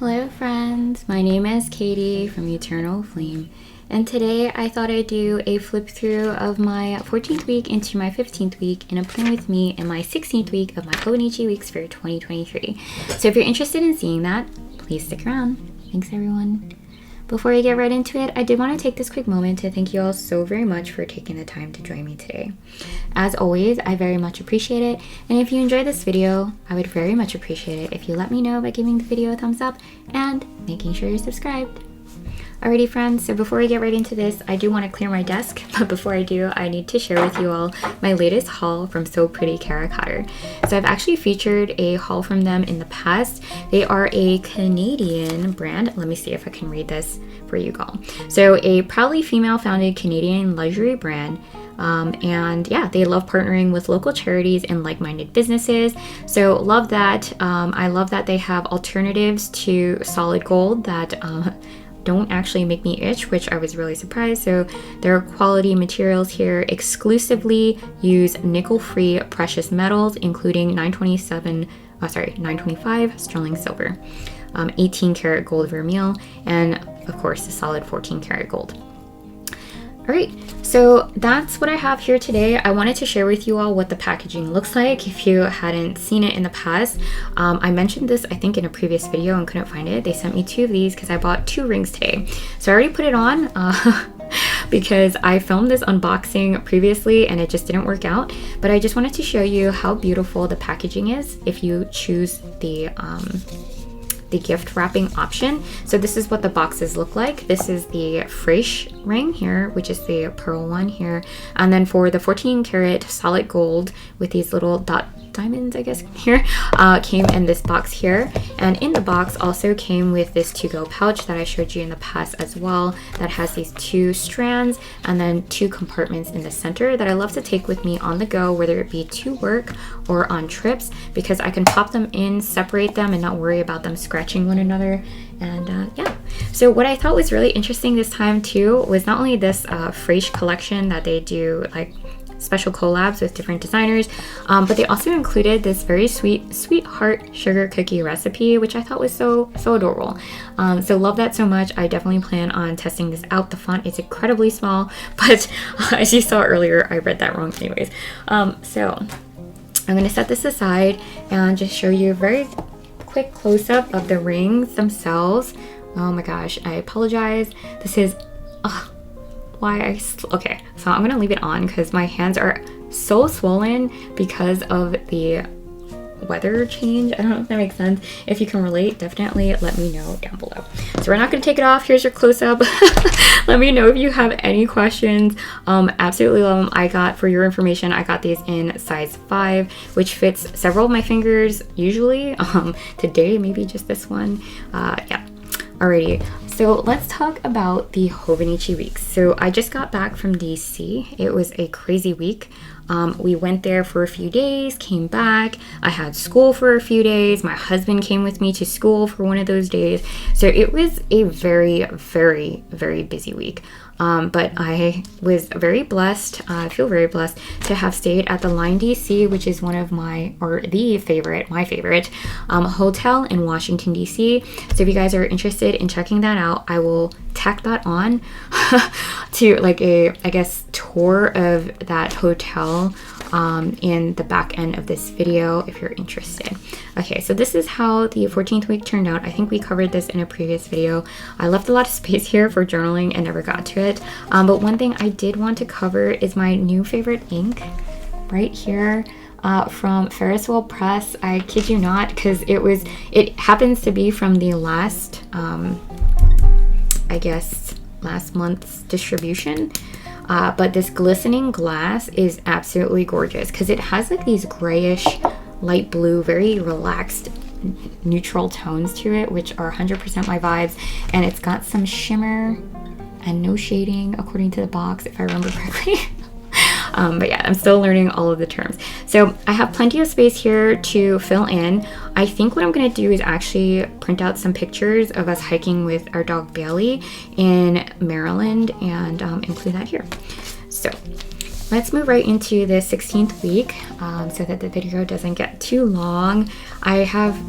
Hello friends, my name is Katie from Eternal Flame, and today I thought I'd do a flip through of my 14th week into my 15th week and a plan with me in my 16th week of my Hobonichi weeks for 2023. So if you're interested in seeing that, please stick around. Thanks everyone. Before I get right into it, I did want to take this quick moment to thank you all so very much for taking the time to join me today. As always, I very much appreciate it, and if you enjoyed this video, I would very much appreciate it if you let me know by giving the video a thumbs up and making sure you're subscribed. Alrighty friends, so before we get right into this, I do want to clear my desk, but before I do, I need to share with you all my latest haul from So Pretty Cara Cotter. So I've actually featured a haul from them in the past. They are a Canadian brand. Let me see if I can read this for you all. So a proudly female-founded Canadian luxury brand. And yeah, they love partnering with local charities and like-minded businesses. So love that. I love that they have alternatives to solid gold that don't actually make me itch, which I was really surprised. So their quality materials here exclusively use nickel-free precious metals, including 925 sterling silver, 18 karat gold vermeil, and of course the solid 14 karat gold. Alright, so that's what I have here today. I wanted to share with you all what the packaging looks like if you hadn't seen it in the past. I mentioned this I think in a previous video and couldn't find it. They sent me 2 of these because I bought 2 rings today. So I already put it on because I filmed this unboxing previously and it just didn't work out. But I just wanted to show you how beautiful the packaging is if you choose the gift wrapping option. So this is what the boxes look like. This is the fresh ring here, which is the pearl one here. And then for the 14 karat solid gold with these little dot diamonds, I guess, here, came in this box here. And in the box also came with this to-go pouch that I showed you in the past as well, that has these 2 strands and then 2 compartments in the center that I love to take with me on the go, whether it be to work or on trips, because I can pop them in, separate them, and not worry about them scratching one another. And yeah, so what I thought was really interesting this time too was not only this fresh collection that they do like special collabs with different designers, but they also included this very sweetheart sugar cookie recipe, which I thought was so adorable. So love that so much. I definitely plan on testing this out. The font is incredibly small, but as you saw earlier, I read that wrong anyways. So I'm going to set this aside and just show you a very quick close-up of the rings themselves. Oh my gosh, I apologize. This is okay, so I'm gonna leave it on because my hands are so swollen because of the weather change. I don't know if that makes sense. If you can relate, definitely let me know down below. So we're not gonna take it off. Here's your close-up. Let me know if you have any questions. Absolutely love them. For your information, I got these in size 5, which fits several of my fingers usually. Today maybe just this one. Yeah. Alrighty, so let's talk about the Hobonichi weeks. So I just got back from DC. It was a crazy week. We went there for a few days, came back. I had school for a few days. My husband came with me to school for one of those days. So it was a very, very, very busy week. But I was very blessed, I feel very blessed to have stayed at the Line DC, which is one of my favorite hotel in Washington, DC. So if you guys are interested in checking that out, I will tack that on to like I guess, tour of that hotel in the back end of this video if you're interested. Okay, so this is how the 14th week turned out. I think we covered this in a previous video. I left a lot of space here for journaling and never got to it. But one thing I did want to cover is my new favorite ink right here. From Ferris Wheel Press. I kid you not, because it happens to be from the last last month's distribution. But this glistening glass is absolutely gorgeous because it has like these grayish light blue, very relaxed neutral tones to it, which are 100% my vibes. And it's got some shimmer and no shading according to the box, if I remember correctly. But yeah, I'm still learning all of the terms. So I have plenty of space here to fill in. I think what I'm going to do is actually print out some pictures of us hiking with our dog Bailey in Maryland and include that here. So let's move right into the 16th week so that the video doesn't get too long. I have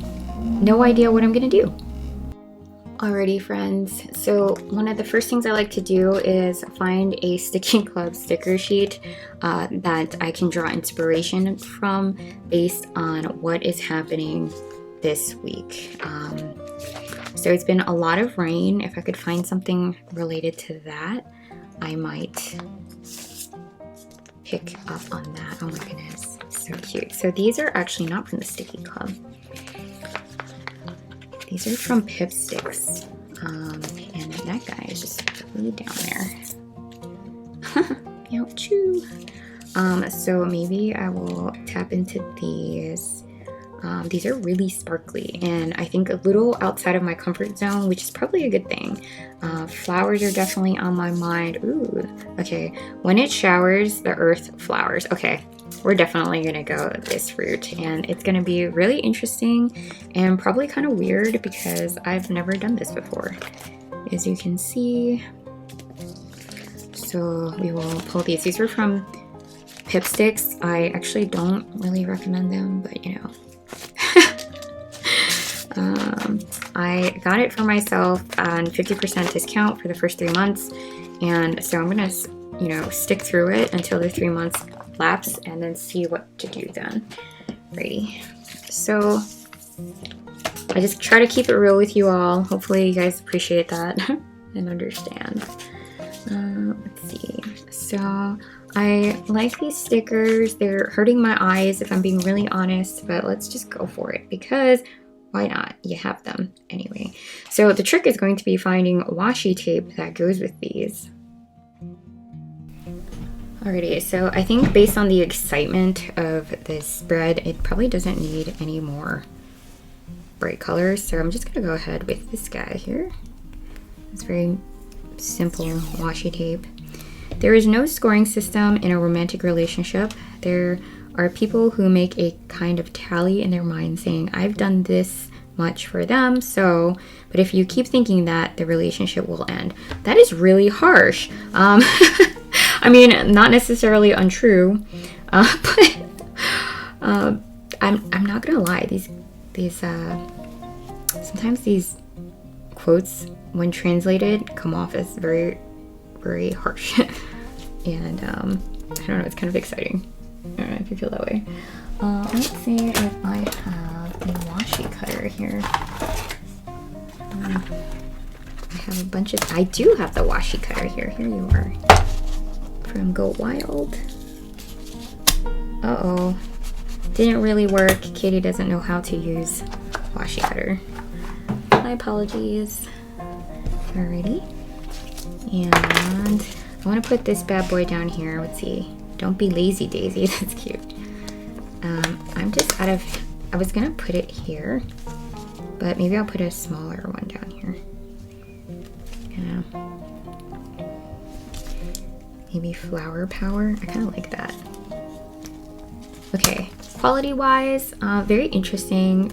no idea what I'm going to do. Alrighty friends, so one of the first things I like to do is find a Sticky Club sticker sheet that I can draw inspiration from based on what is happening this week. So it's been a lot of rain. If I could find something related to that, I might pick up on that. Oh my goodness, so cute. So these are actually not from the Sticky Club. These are from Pip Sticks, and that guy is just really down there. Ouchoo. So maybe I will tap into these. These are really sparkly, and I think a little outside of my comfort zone, which is probably a good thing. Flowers are definitely on my mind. Ooh, okay. When it showers, the earth flowers. Okay. We're definitely gonna go this route, and it's gonna be really interesting and probably kind of weird because I've never done this before, as you can see. So we will pull these. These were from Pip Sticks. I actually don't really recommend them, but you know. I got it for myself on 50% discount for the first 3 months, and so I'm gonna, you know, stick through it until the 3 months lapse and then see what to do then. Righty. So I just try to keep it real with you all. Hopefully you guys appreciate that and understand. Let's see. So I like these stickers. They're hurting my eyes if I'm being really honest, but let's just go for it because why not? You have them anyway. So the trick is going to be finding washi tape that goes with these. Alrighty, so I think based on the excitement of this spread, it probably doesn't need any more bright colors. So I'm just gonna go ahead with this guy here. It's very simple washi tape. There is no scoring system in a romantic relationship. There are people who make a kind of tally in their mind saying, I've done this much for them, so, but if you keep thinking that, the relationship will end. That is really harsh. I mean, not necessarily untrue, but I'm not gonna lie. These sometimes these quotes, when translated, come off as very, very harsh, and I don't know. It's kind of exciting. I don't know if you feel that way. Let's see if I have a washi cutter here. I have a bunch of. I do have the washi cutter here. Here you are. From Go Wild. Uh-oh. Didn't really work. Katie doesn't know how to use washi cutter. My apologies. Alrighty. And I want to put this bad boy down here. Let's see. Don't be lazy, Daisy. That's cute. I'm just out of... I was going to put it here, but maybe I'll put a smaller one down here. Yeah. Maybe flower power. I kind of like that. Okay, quality-wise, very interesting.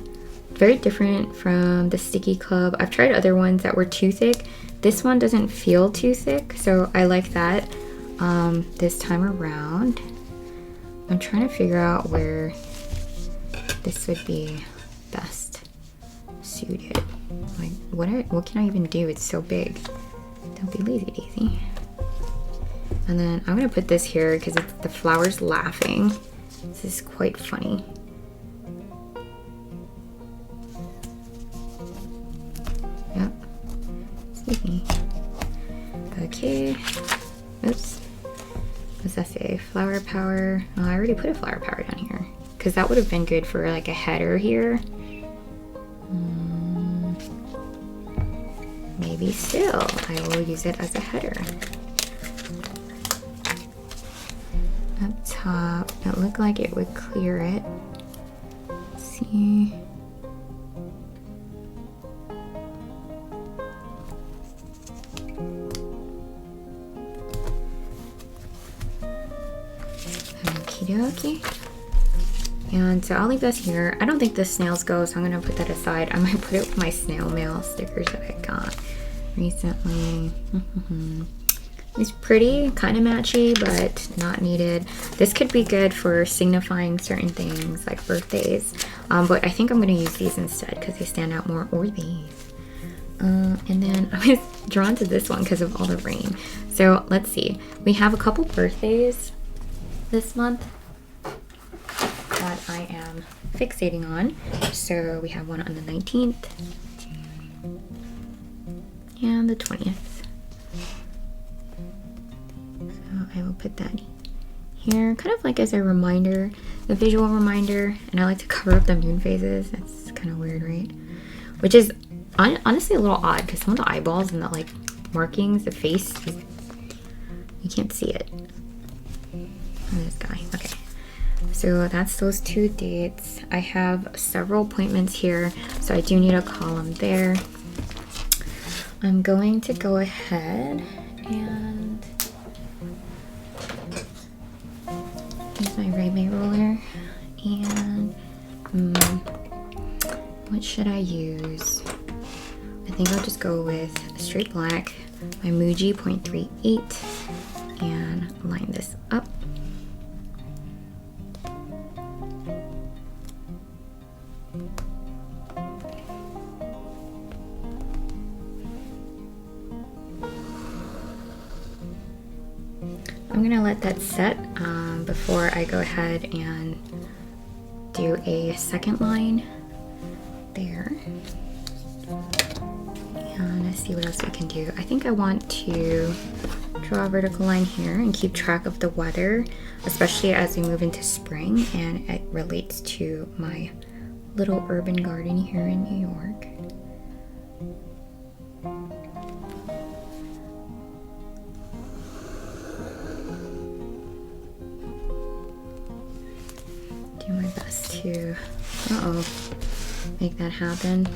Very different from the Sticky Club. I've tried other ones that were too thick. This one doesn't feel too thick, so I like that this time around. I'm trying to figure out where this would be best suited. Like, what can I even do? It's so big. Don't be lazy, Daisy. And then I'm gonna put this here because it's the flowers laughing. This is quite funny. Yep. Excuse me. Okay. Oops. What's that say? Flower power. Oh, I already put a flower power down here because that would have been good for like a header here. Maybe still. I will use it as a header. Up top, it looked like it would clear it. Let's see. Okie dokie. And so I'll leave this here. I don't think the snails go, so I'm gonna put that aside. I might put it with my snail mail stickers that I got recently. It's pretty, kind of matchy, but not needed. This could be good for signifying certain things like birthdays, but I think I'm going to use these instead because they stand out more, or these. And then I was drawn to this one because of all the rain. So let's see. We have a couple birthdays this month that I am fixating on. So we have one on the 19th and the 20th. So I will put that here, kind of like as a reminder, a visual reminder. And I like to cover up the moon phases. That's kind of weird, right? Which is honestly a little odd because some of the eyeballs and the like markings, the face, you can't see it. This guy. Okay. So that's those 2 dates. I have several appointments here, so I do need a column there. I'm going to go ahead and use my Raymay roller. And what should I use? I think I'll just go with straight black, my Muji 0.38, and line this up. I'm gonna let that set before I go ahead and do a second line there. And let's see what else we can do. I think I want to draw a vertical line here and keep track of the weather, especially as we move into spring, and it relates to my little urban garden here in New York. Do my best to, make that happen.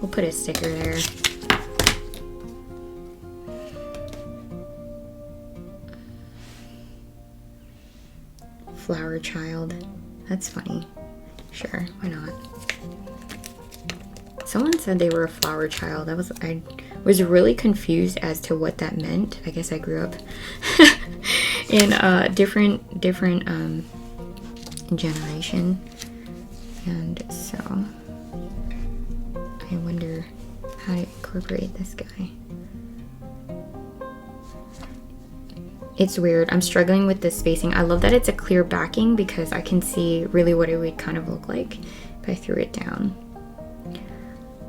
We'll put a sticker there. Flower child. That's funny. Sure, why not? Someone said they were a flower child. I was really confused as to what that meant. I guess I grew up in a different generation, and so I wonder how to incorporate this guy. It's weird. I'm struggling with the spacing. I love that it's a clear backing because I can see really what it would kind of look like if I threw it down.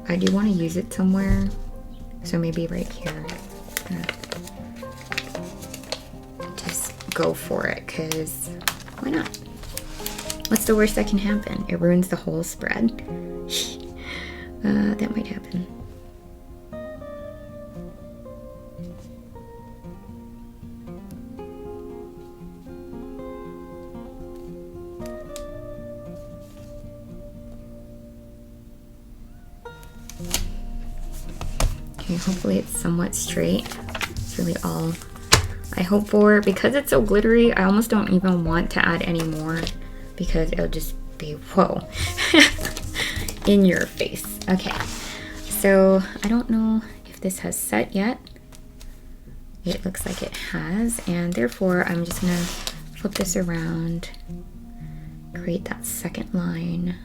I do want to use it somewhere, so maybe right here. Just go for it, because why not? What's the worst that can happen? It ruins the whole spread. That might happen. Okay, hopefully it's somewhat straight. It's really all I hope for. Because it's so glittery, I almost don't even want to add any more because it'll just be, whoa, in your face. Okay, so I don't know if this has set yet. It looks like it has, and therefore I'm just gonna flip this around, create that second line.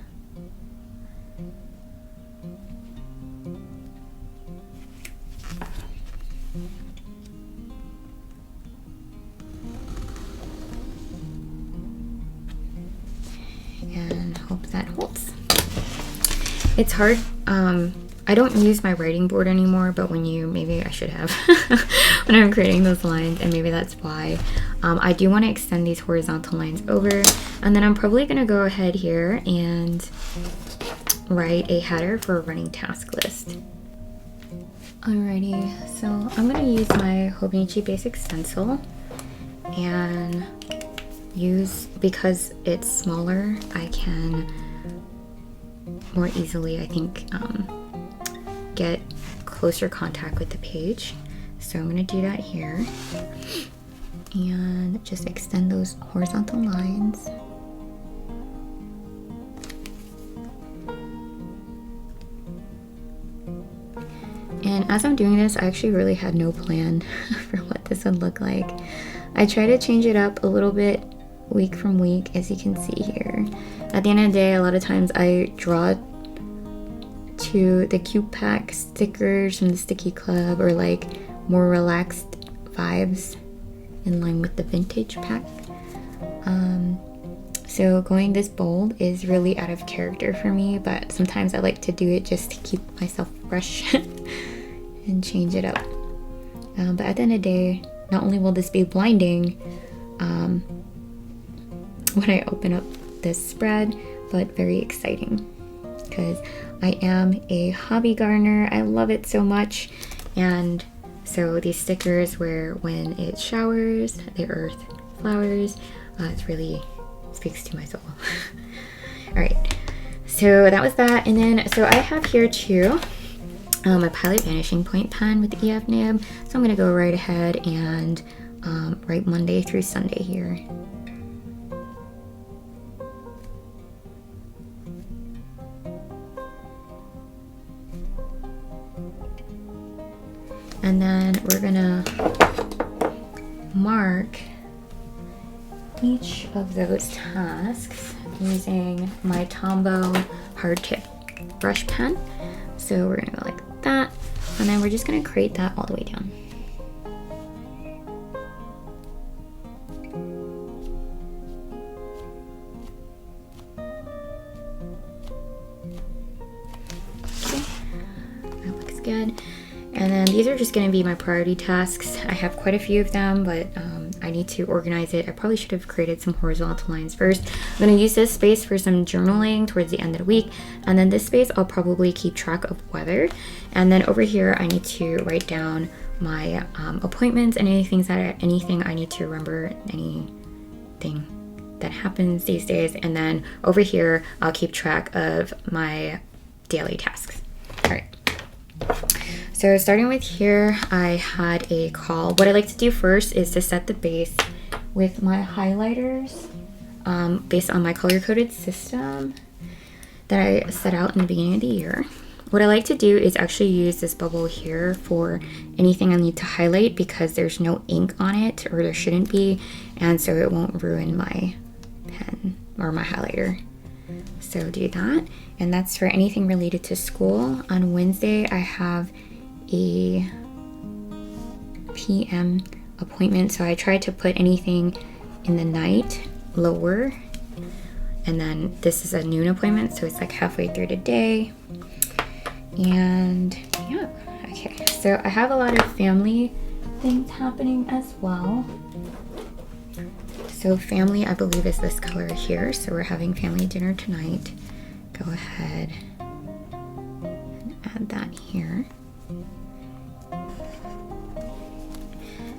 And hope that holds. It's hard. I don't use my writing board anymore, but maybe I should have when I'm creating those lines, and maybe that's why. I do want to extend these horizontal lines over, and then I'm probably going to go ahead here and write a header for a running task list. Alrighty, so I'm going to use my Hobonichi basic stencil, and because it's smaller, I can more easily, I think, get closer contact with the page. So I'm going to do that here and just extend those horizontal lines. And as I'm doing this, I actually really had no plan for what this would look like. I try to change it up a little bit week from week, as you can see here. At the end of the day, a lot of times I draw to the cute pack stickers from the Sticky Club, or like more relaxed vibes in line with the vintage pack. So going this bold is really out of character for me, but sometimes I like to do it just to keep myself fresh and change it up. But at the end of the day, not only will this be blinding when I open up this spread, but very exciting because I am a hobby gardener. I love it so much. And so these stickers where when it showers, the earth flowers, it really speaks to my soul. All right, so that was that. And then, so I have here too my Pilot Vanishing Point pen with the EF nib. So I'm gonna go right ahead and write Monday through Sunday here. And then we're gonna mark each of those tasks using my Tombow hard tip brush pen. So we're gonna go like that, and then we're just gonna create that all the way down. Okay, that looks good. And then these are just going to be my priority tasks. I have quite a few of them, but I need to organize it. I probably should have created some horizontal lines first. I'm going to use this space for some journaling towards the end of the week. And then this space, I'll probably keep track of weather. And then over here, I need to write down my appointments and anything I need to remember, anything that happens these days. And then over here, I'll keep track of my daily tasks. All right. So starting with here, I had a call. What I like to do first is to set the base with my highlighters based on my color-coded system that I set out in the beginning of the year. What I like to do is actually use this bubble here for anything I need to highlight because there's no ink on it, or there shouldn't be, and so it won't ruin my pen or my highlighter. So do that, and that's for anything related to school. On Wednesday, I have a PM appointment, so I try to put anything in the night lower, and then this is a noon appointment, so it's like halfway through the day. And yeah, okay, so I have a lot of family things happening as well. So family, I believe, is this color here, so we're having family dinner tonight. Go ahead and add that here.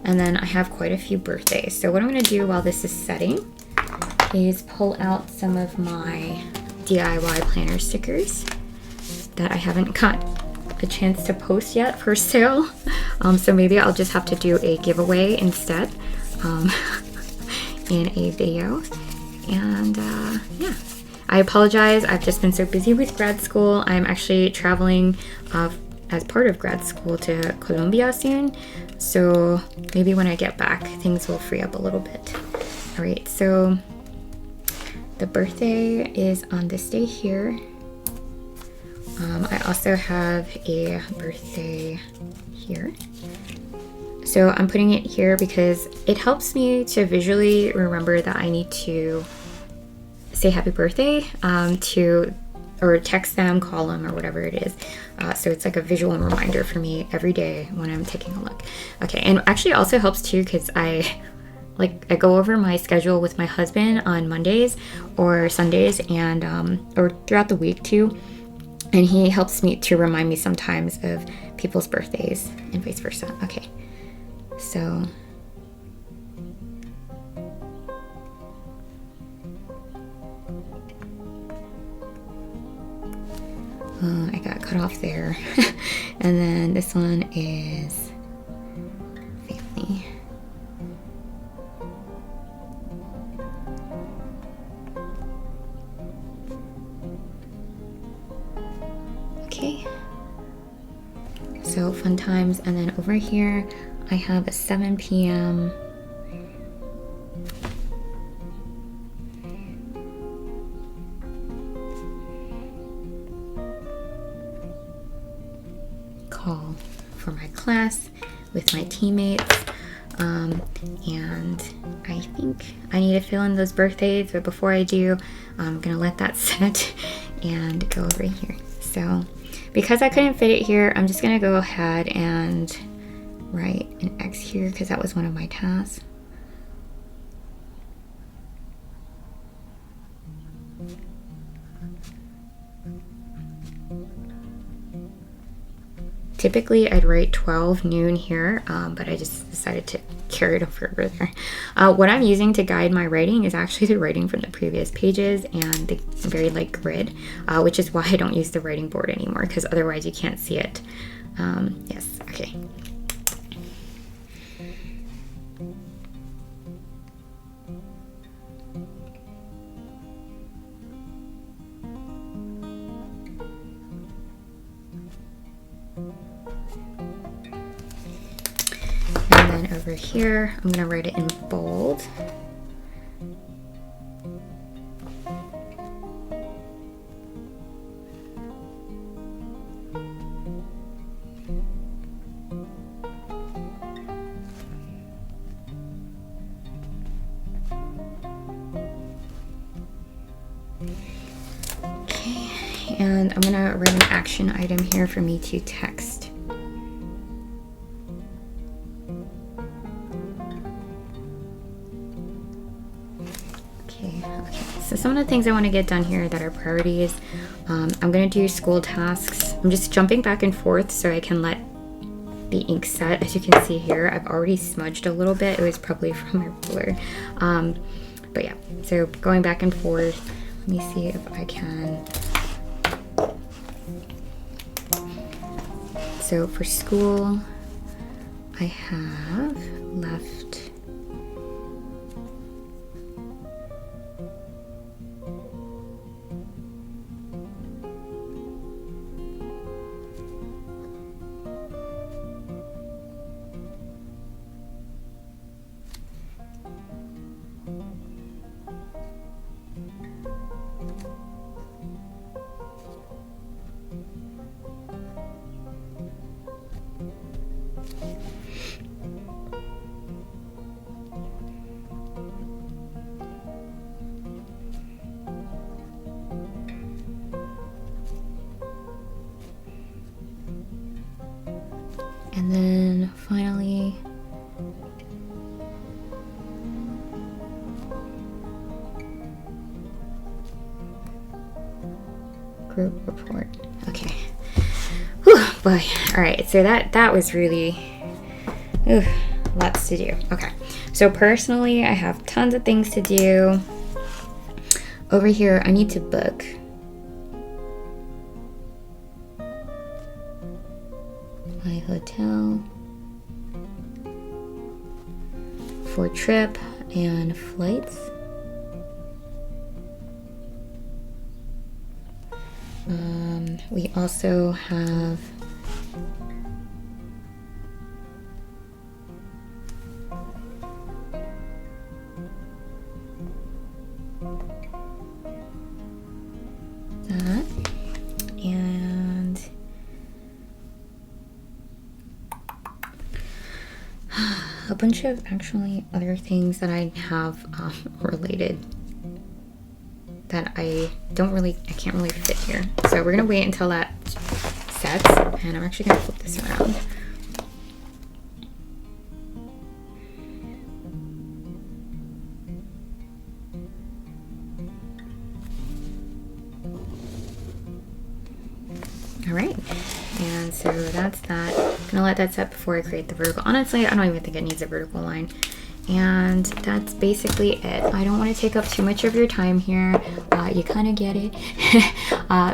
And then I have quite a few birthdays. So what I'm gonna do while this is setting is pull out some of my DIY planner stickers that I haven't got a chance to post yet for sale. So maybe I'll just have to do a giveaway instead in a video. And yeah, I apologize. I've just been so busy with grad school. I'm actually traveling as part of grad school to Colombia soon. So maybe when I get back, things will free up a little bit. All right, so the birthday is on this day here. I also have a birthday here. So I'm putting it here because it helps me to visually remember that I need to say happy birthday or text them, call them, or whatever it is. So it's like a visual reminder for me every day when I'm taking a look. Okay, and actually also helps too because I go over my schedule with my husband on Mondays or Sundays, and or throughout the week too. And he helps me to remind me sometimes of people's birthdays and vice versa. Okay, so I got cut off there. And then this one is family. Okay, so fun times. And then over here I have a 7 p.m. all for my class with my teammates. And I think I need to fill in those birthdays, but before I do, I'm gonna let that set and go over here. So because I couldn't fit it here, I'm just gonna go ahead and write an X here because that was one of my tasks. Typically I'd write 12 noon here, but I just decided to carry it over there. What I'm using to guide my writing is actually the writing from the previous pages and the very light grid, which is why I don't use the writing board anymore, because otherwise you can't see it. Yes, okay. And then over here, I'm gonna write it in bold. Okay, and I'm gonna write an action item here for me to text. So some of the things I want to get done here that are priorities, I'm going to do school tasks. I'm just jumping back and forth so I can let the ink set. As you can see here, I've already smudged a little bit. It was probably from my ruler. But yeah, so going back and forth. Let me see if I can. So for school, I have left and then finally group report. Okay. Whew, boy. All right. So that was really lots to do. Okay. So personally, I have tons of things to do. Over here, I need to book. My hotel for trip and flights. We also have that, and a bunch of actually other things that I have related that I can't really fit here. So we're gonna wait until that sets, and I'm actually gonna flip this around. All right, and so that's that. I'm gonna let that set before I create the vertical. Honestly, I don't even think it needs a vertical line. And that's basically it. I don't want to take up too much of your time here. You kind of get it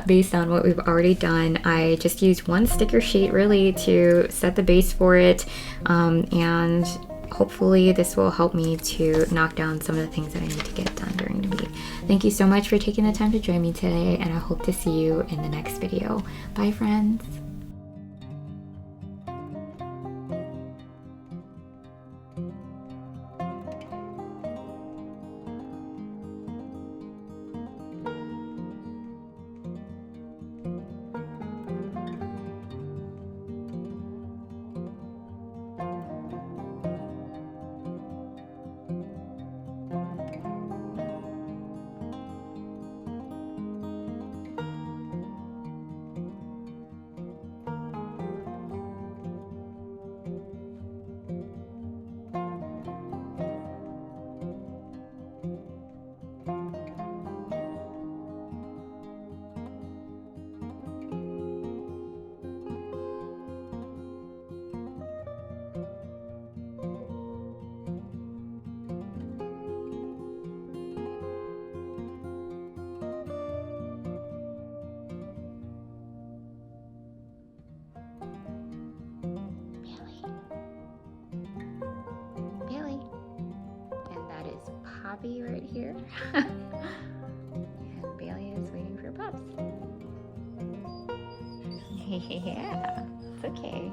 based on what we've already done. I just used one sticker sheet really to set the base for it, and hopefully this will help me to knock down some of the things that I need to get done during the week. Thank you so much for taking the time to join me today, and I hope to see you in the next video. Bye, friends. happy right here. And Bailey is waiting for pups. Yeah, it's okay.